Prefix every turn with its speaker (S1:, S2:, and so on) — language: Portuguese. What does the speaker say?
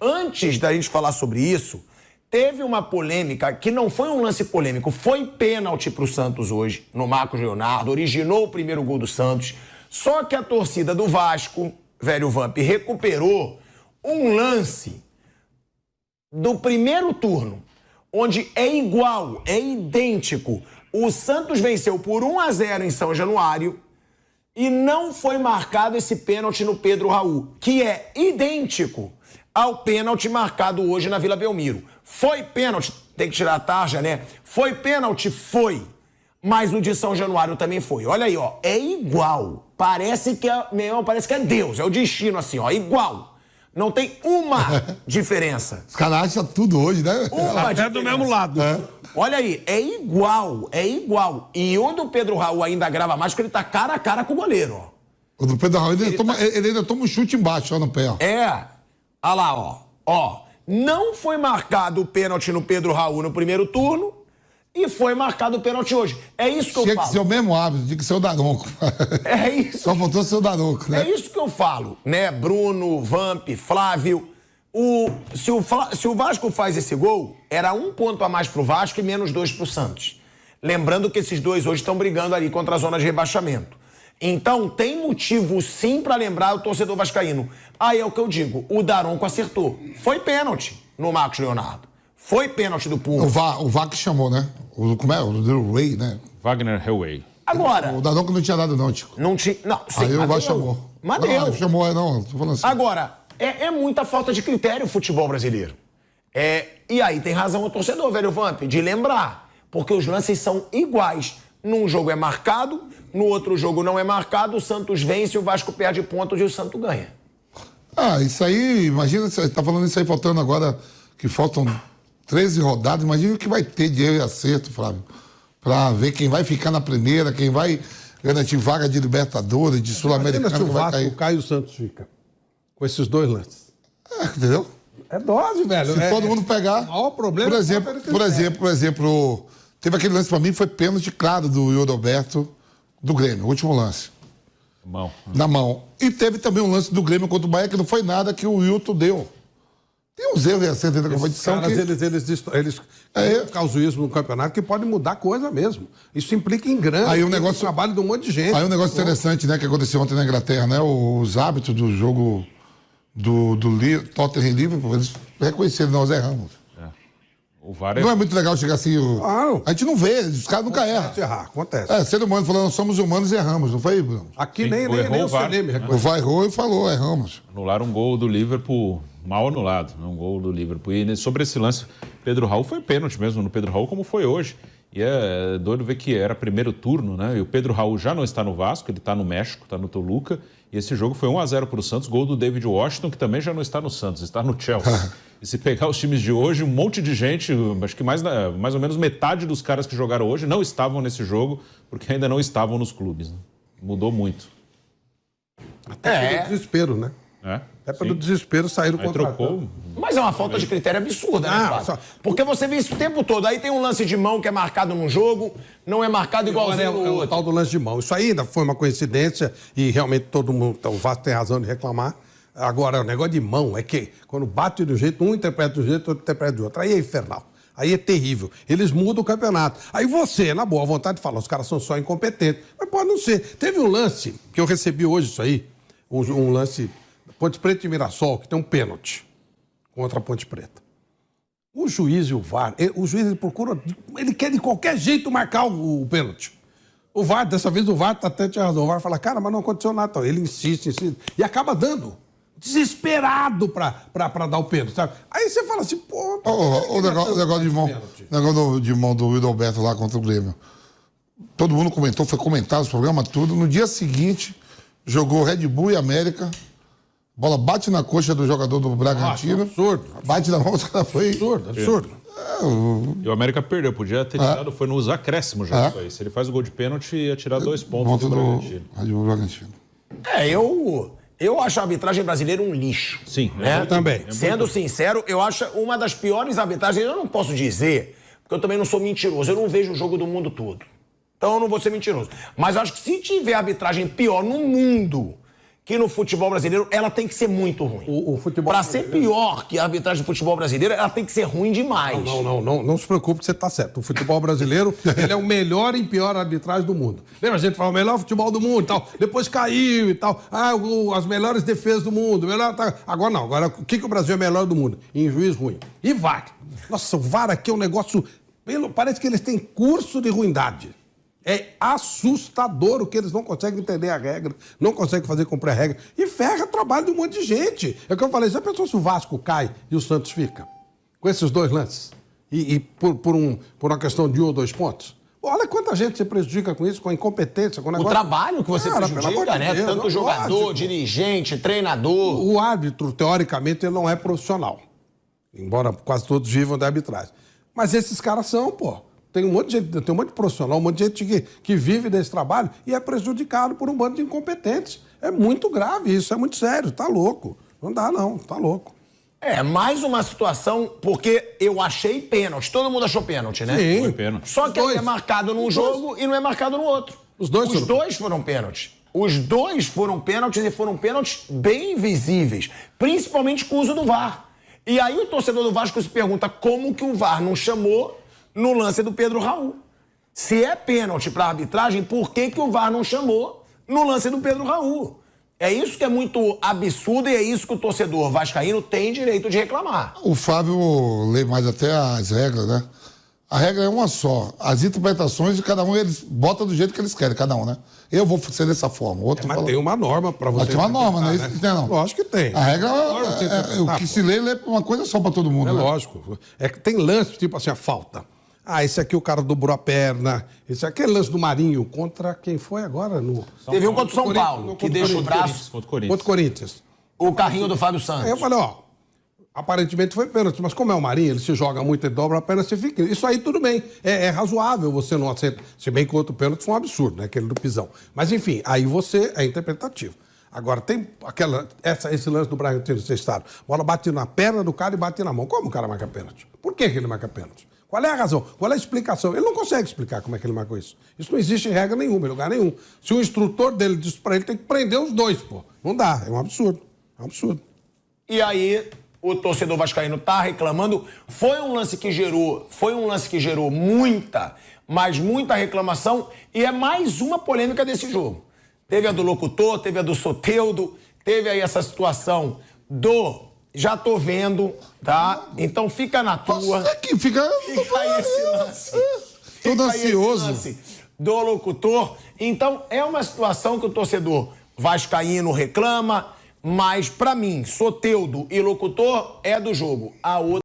S1: Antes da gente falar sobre isso, teve uma polêmica que não foi um lance polêmico, foi pênalti pro Santos hoje, no Marcos Leonardo, originou o primeiro gol do Santos. Só que a torcida do Vasco, velho Vamp, recuperou um lance do primeiro turno, onde é igual, é idêntico. O Santos venceu por 1-0 em São Januário e não foi marcado esse pênalti no Pedro Raul, que é idêntico ao pênalti marcado hoje na Vila Belmiro. Foi pênalti, tem que tirar a tarja, né? Foi pênalti? Foi. Mas o de São Januário também foi. Olha aí, ó, é igual. Parece que é Deus, é o destino assim, ó, igual. Não tem uma diferença.
S2: Os caras acham tudo hoje, né?
S3: É do mesmo lado.
S2: É.
S1: Olha aí, é igual, é igual. E o do Pedro Raul ainda grava mais, porque ele tá cara a cara com o goleiro, ó.
S2: O do Pedro Raul, ele ainda toma um chute embaixo, ó, no pé, ó.
S1: É. Olha lá, ó. Ó, não foi marcado o pênalti no Pedro Raul no primeiro turno e foi marcado o pênalti hoje. É isso que eu falo.
S2: Tinha que ser o mesmo árbitro, tinha que ser o Daronco.
S1: É isso.
S2: Só faltou ser o Daronco, né?
S1: É isso que eu falo, né? Bruno, Vamp, Flávio. Se o Vasco faz esse gol, era 1 ponto a mais pro Vasco e menos 2 pro Santos. Lembrando que esses dois hoje estão brigando ali contra a zona de rebaixamento. Então, tem motivo sim pra lembrar o torcedor vascaíno. Aí é o que eu digo, o Daronco acertou. Foi pênalti no Marcos Leonardo. Foi pênalti do Puma.
S2: O VAR que chamou, né? Como é? O Little Ray, né?
S4: Wagner Hellway.
S1: Agora...
S2: O Daronco não tinha dado não, Tico.
S1: Não tinha... Não, sim,
S2: aí o VAR chamou.
S1: Mas deu.
S2: Não, chamou, não. Tô falando assim.
S1: Agora, é muita falta de critério o futebol brasileiro. E aí tem razão o torcedor, velho Vamp, de lembrar. Porque os lances são iguais. Num jogo é marcado, no outro jogo não é marcado, o Santos vence, o Vasco perde pontos e o Santos ganha.
S2: Ah, isso aí, imagina, você tá falando isso aí faltando agora, que faltam 13 rodadas, imagina o que vai ter de erro e acerto, Flávio, pra ver quem vai ficar na primeira, quem vai garantir vaga de Libertadores, de Sul-Americana,
S3: se o
S2: que vai
S3: Vasco
S2: cair.
S3: cai e o Santos fica. Com esses dois lances.
S2: Entendeu?
S3: É dose, velho.
S2: Se todo mundo pegar.
S3: O maior problema
S2: por exemplo, teve aquele lance pra mim que foi pênalti claro do Yuri Alberto do Grêmio, o último lance.
S4: Mão.
S2: Na mão. E teve também um lance do Grêmio contra o Bahia que não foi nada que o Wilton deu. Tem uns erros e acertos da competição
S3: caras,
S2: que...
S3: eles causam isso no campeonato que pode mudar coisa mesmo. Isso implica em grana.
S2: Aí o negócio...
S3: trabalho de um monte de gente.
S2: Aí um negócio interessante, né, que aconteceu ontem na Inglaterra, né? Os hábitos do jogo do Tottenham e Liverpool, eles reconheceram, nós erramos.
S4: O VAR
S2: Não é muito legal chegar assim... A gente não vê, os caras nunca erram.
S3: Acontece.
S2: Ser humano falando, nós somos humanos e erramos, não foi, Bruno?
S3: Aqui
S4: Sim,
S3: nem o CNM reconhece.
S2: O VAR errou e falou, erramos.
S4: Anularam um gol do Liverpool mal anulado, um gol do Liverpool. E sobre esse lance, Pedro Raul foi pênalti mesmo no Pedro Raul, como foi hoje. E é doido ver que era primeiro turno, né? E o Pedro Raul já não está no Vasco, ele está no México, está no Toluca. E esse jogo foi 1-0 para o Santos, gol do David Washington, que também já não está no Santos, está no Chelsea. E se pegar os times de hoje, um monte de gente, acho que mais ou menos metade dos caras que jogaram hoje não estavam nesse jogo, porque ainda não estavam nos clubes. Né? Mudou muito.
S3: Até pelo desespero, né? Até pelo desespero saíram
S4: Aí trocou.
S1: Mas é uma falta de critério absurda, né, Flávio? Porque você vê isso o tempo todo. Aí tem um lance de mão que é marcado num jogo, não é marcado igualzinho no outro.
S3: O tal do lance de mão. Isso aí ainda foi uma coincidência e realmente todo mundo, o Vasco tem razão de reclamar. Agora, o negócio de mão é que quando bate de um jeito, um interpreta de um jeito, outro interpreta de outro. Aí é infernal. Aí é terrível. Eles mudam o campeonato. Aí você, na boa vontade, fala, os caras são só incompetentes. Mas pode não ser. Teve um lance que eu recebi hoje, isso aí, um lance Ponte Preta e Mirassol, que tem um pênalti contra a Ponte Preta. O juiz e o VAR, o juiz ele procura, ele quer de qualquer jeito marcar o pênalti. O VAR, dessa vez o VAR até tinha razão. O VAR fala, cara, mas não aconteceu nada. Então, ele insiste e acaba dando. Desesperado pra dar o pênalti, sabe? Aí você fala assim, pô...
S2: O negócio de mão do Wildo Alberto lá contra o Grêmio. Todo mundo comentou, foi comentado os programas tudo. No dia seguinte, jogou Red Bull e América. Bola bate na coxa do jogador do Bragantino.
S3: Absurdo.
S2: Bate na mão, os caras foi...
S3: Absurdo.
S4: E o América perdeu, podia ter tirado, foi nos acréscimos já isso aí. Se ele faz o gol de pênalti, ia tirar 2 pontos do Bragantino.
S2: Red Bull Bragantino.
S1: Eu acho a arbitragem brasileira um lixo.
S4: Sim,
S1: né?
S3: Eu também.
S1: Sendo sincero, eu acho uma das piores arbitragens. Eu não posso dizer, porque eu também não sou mentiroso. Eu não vejo o jogo do mundo todo. Então eu não vou ser mentiroso. Mas eu acho que se tiver arbitragem pior no mundo que no futebol brasileiro ela tem que ser muito ruim.
S3: O futebol
S1: Pra ser pior que a arbitragem do futebol brasileiro, ela tem que ser ruim demais.
S3: Não se preocupe que você está certo. O futebol brasileiro, ele é o melhor e pior arbitragem do mundo. Lembra, a gente fala o melhor futebol do mundo e tal, depois caiu e tal. As melhores defesas do mundo. Agora não, agora o que o Brasil é melhor do mundo? Em juiz ruim. E VAR. Nossa, o VAR aqui é um negócio, parece que eles têm curso de ruindade. É assustador o que eles não conseguem entender a regra, não conseguem fazer cumprir a regra e ferra o trabalho de um monte de gente. É o que eu falei, já pensou se o Vasco cai e o Santos fica? Com esses dois lances? E por uma questão de 1 ou 2 pontos? Olha quanta gente se prejudica com isso, com a incompetência, com o negócio.
S1: O trabalho que você prejudica, né?
S3: Deus,
S1: tanto jogador,
S3: lógico.
S1: Dirigente, treinador.
S3: O árbitro, teoricamente, ele não é profissional. Embora quase todos vivam da arbitragem. Mas esses caras são, pô. Tem um monte de gente, tem um monte de profissional, um monte de gente que vive desse trabalho e é prejudicado por um bando de incompetentes. É muito grave isso, é muito sério, tá louco. Não dá não, tá louco.
S1: Mais uma situação, porque eu achei pênalti. Todo mundo achou pênalti, né?
S3: Sim.
S4: Foi pênalti.
S1: Só que
S3: Dois.
S1: é marcado num jogo e não é marcado no outro.
S3: Os dois
S1: foram pênaltis. Os dois foram pênaltis e foram pênaltis bem visíveis, principalmente com o uso do VAR. E aí o torcedor do Vasco se pergunta como que o VAR não chamou no lance do Pedro Raul. Se é pênalti para arbitragem, por que o VAR não chamou no lance do Pedro Raul? É isso que é muito absurdo e é isso que o torcedor vascaíno tem direito de reclamar.
S2: O Fábio lê mais até as regras, né? A regra é uma só. As interpretações de cada um, eles botam do jeito que eles querem, cada um, né? Eu vou ser dessa forma. O outro
S3: Mas
S2: fala...
S3: tem uma norma para você.
S2: Mas tem uma norma, né? Isso não.
S3: Lógico que tem.
S2: A regra
S3: Norma,
S2: o que se lê uma coisa só para todo mundo.
S3: É
S2: né?
S3: lógico. É que tem lance, tipo assim, a falta. Esse aqui o cara dobrou a perna. Esse aqui é lance do Marinho contra quem foi agora?
S1: Teve um contra o São Paulo, que deixa o braço.
S4: Contra o Corinthians.
S3: Contra o Corinthians.
S1: O carrinho do Fábio Santos.
S3: Aí eu falei, aparentemente foi pênalti, mas como é o Marinho, ele se joga muito, ele dobra a perna, você fica. Isso aí tudo bem. É razoável você não aceitar. Se bem que o outro pênalti foi um absurdo, né? Aquele do pisão. Mas enfim, aí você é interpretativo. Agora, tem esse lance do Bragantino Sestado. Bola bate na perna do cara e bate na mão. Como o cara marca pênalti? Por que ele marca pênalti? Qual é a razão? Qual é a explicação? Ele não consegue explicar como é que ele marcou isso. Isso não existe em regra nenhuma, em lugar nenhum. Se o instrutor dele diz pra ele, tem que prender os dois, pô. Não dá, é um absurdo. É um absurdo.
S1: E aí, o torcedor vascaíno tá reclamando. Foi um lance que gerou muita, mas muita reclamação. E é mais uma polêmica desse jogo. Teve a do locutor, teve a do Soteldo, teve aí essa situação do... Já tô vendo, tá? Então fica na tua.
S2: Fica
S1: aí esse lance.
S2: Todo
S1: Fica aí esse
S2: ansioso.
S1: lance do locutor. Então, é uma situação que o torcedor vascaíno reclama, mas pra mim, Soteldo e locutor é do jogo. A outra